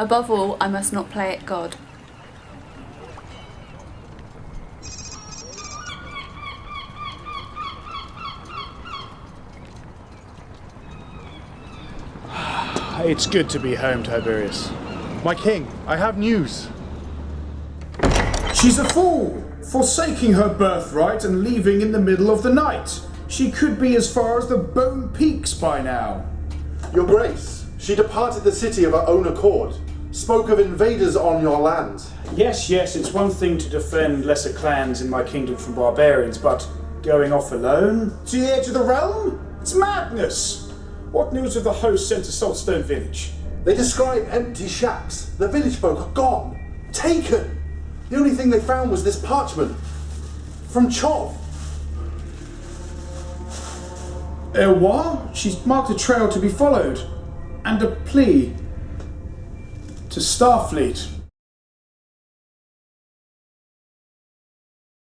Above all, I must not play at God. It's good to be home, Tiberius. My king, I have news. She's a fool, forsaking her birthright and leaving in the middle of the night. She could be as far as the Bone Peaks by now. Your Grace, she departed the city of her own accord. Spoke of invaders on your land. Yes, it's one thing to defend lesser clans in my kingdom from barbarians, but going off alone? To the edge of the realm? It's madness! What news of the host sent to Saltstone village? They describe empty shacks. The village folk are gone. Taken. The only thing they found was this parchment. From Chov. What? She's marked a trail to be followed. And a plea. To Starfleet.